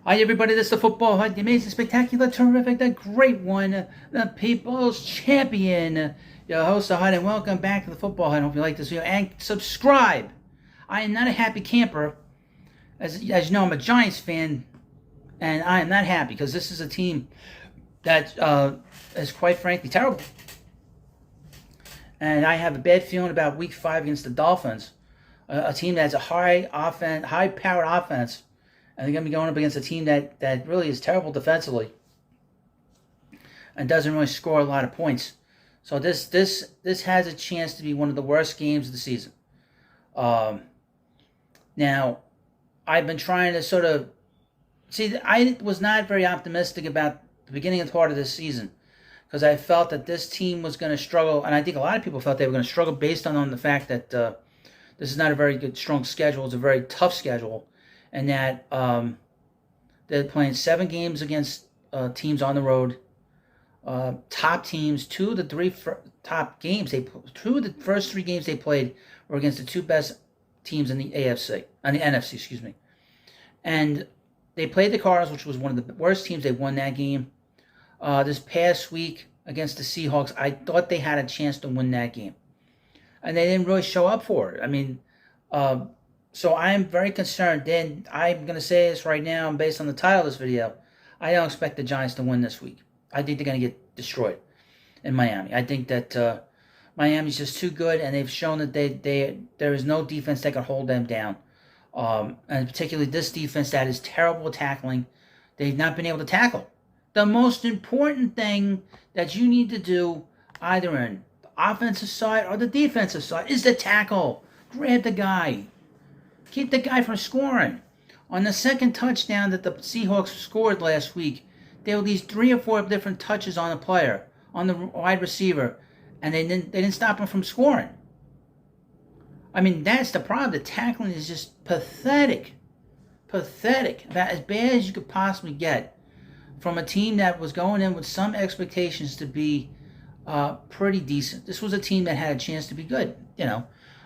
Hi everybody, this is the Football Hut, the amazing, spectacular, terrific, the great one, the People's Champion, your host of Hut, and welcome back to the Football Hut. I hope you like this video, and subscribe. I am not a happy camper. As you know, I'm a Giants fan, and I am not happy, because this is a team that is quite frankly terrible. And I have a bad feeling about Week 5 against the Dolphins, a team that has a high-powered offense, and they're going to be going up against a team that really is terrible defensively and doesn't really score a lot of points. So this has a chance to be one of the worst games of the season. Now, I've been trying to sort of see. I was not very optimistic about the beginning of the part of this season because I felt that this team was going to struggle, and I think a lot of people felt they were going to struggle based on the fact that this is not a very good, strong schedule. It's a very tough schedule. And that they're playing 7 games against teams on the road, top teams. Two of the first 3 games they played were against the 2 best teams in the NFC, excuse me. And they played the Cardinals, which was one of the worst teams. They won that game. This past week against the Seahawks, I thought they had a chance to win that game, and they didn't really show up for it. I mean. So I am very concerned. Then I'm going to say this right now, and based on the title of this video, I don't expect the Giants to win this week. I think they're going to get destroyed in Miami. I think that Miami's just too good, and they've shown that there is no defense that can hold them down. And particularly this defense that is terrible at tackling. They've not been able to tackle. The most important thing that you need to do, either in the offensive side or the defensive side, is to tackle. Grab the guy. Keep the guy from scoring. On the second touchdown that the Seahawks scored last week, there were these 3 or 4 different touches on the player, on the wide receiver, and they didn't stop him from scoring. I mean, that's the problem. The tackling is just pathetic. Pathetic. About as bad as you could possibly get from a team that was going in with some expectations to be pretty decent. This was a team that had a chance to be good,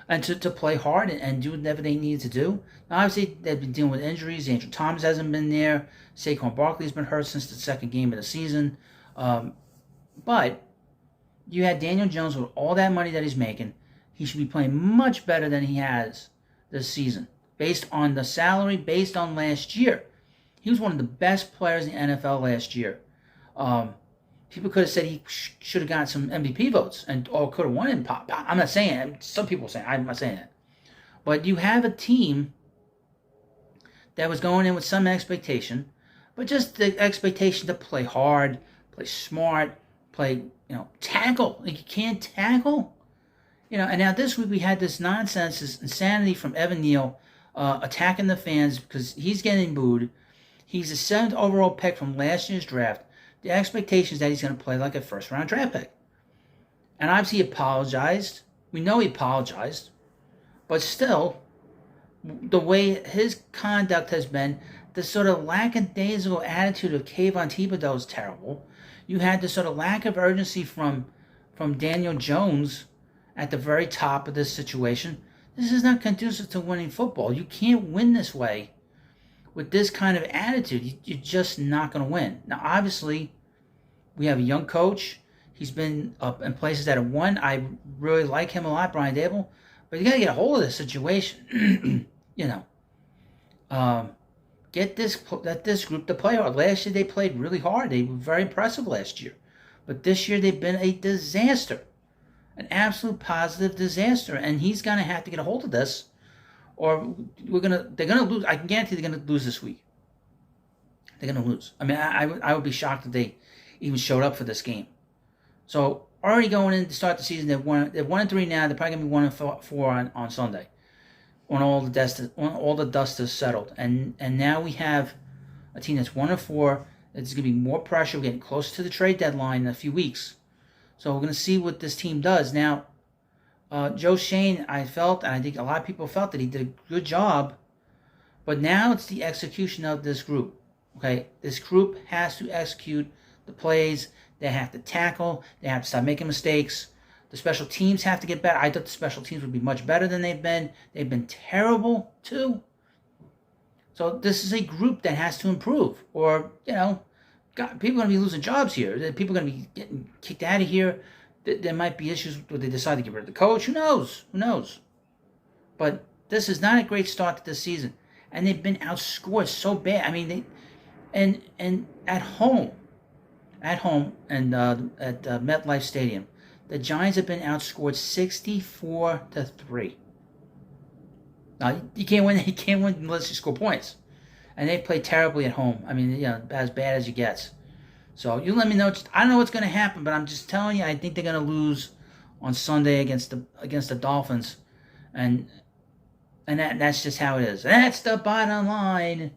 and to play hard and do whatever they needed to do. Now, obviously, they've been dealing with injuries. Andrew Thomas hasn't been there. Saquon Barkley's been hurt since the second game of the season. But you had Daniel Jones with all that money that he's making. He should be playing much better than he has this season, based on the salary, based on last year. He was one of the best players in the NFL last year. People could have said he should have gotten some MVP votes or could have won in pop. I'm not saying it. Some people are saying I'm not saying that. But you have a team that was going in with some expectation, but just the expectation to play hard, play smart, tackle. Like, you can't tackle. And now this week we had this nonsense, this insanity from Evan Neal attacking the fans because he's getting booed. He's the 7th overall pick from last year's draft. The expectation is that he's going to play like a first-round draft pick. And obviously he apologized. We know he apologized. But still, the way his conduct has been, the sort of lackadaisical attitude of Kayvon Thibodeau is terrible. You had the sort of lack of urgency from Daniel Jones at the very top of this situation. This is not conducive to winning football. You can't win this way. With this kind of attitude, you're just not going to win. Now, obviously, we have a young coach. He's been up in places that have won. I really like him a lot, Brian Daboll. But you got to get a hold of this situation. Get this group to play hard. Last year, they played really hard. They were very impressive last year. But this year, they've been a disaster. An absolute positive disaster. And he's going to have to get a hold of this. Or they're gonna lose. I can guarantee they're gonna lose this week. They're gonna lose. I mean, I would be shocked if they even showed up for this game. So already going in to start the season, they're 1-3 now. They're probably gonna be 1-4 on Sunday, when all the dust is settled. And now we have a team that's 1-4. It's gonna be more pressure. We're getting closer to the trade deadline in a few weeks. So we're gonna see what this team does now. Joe Shane, I felt, and I think a lot of people felt that he did a good job, but now it's the execution of this group. Okay, this group has to execute the plays. They have to tackle. They have to stop making mistakes. The special teams have to get better. I thought the special teams would be much better than they've been. They've been terrible too. So this is a group that has to improve, or God, people are going to be losing jobs here. People are going to be getting kicked out of here. There might be issues where they decide to get rid of the coach. Who knows? Who knows? But this is not a great start to the season, and they've been outscored so bad. I mean, and at home, and at MetLife Stadium, the Giants have been outscored 64-3. Now you can't win. You can't win unless you score points, and they play terribly at home. I mean, as bad as it gets. So you let me know. I don't know what's going to happen, but I'm just telling you, I think they're going to lose on Sunday against the Dolphins, and that's just how it is. That's the bottom line.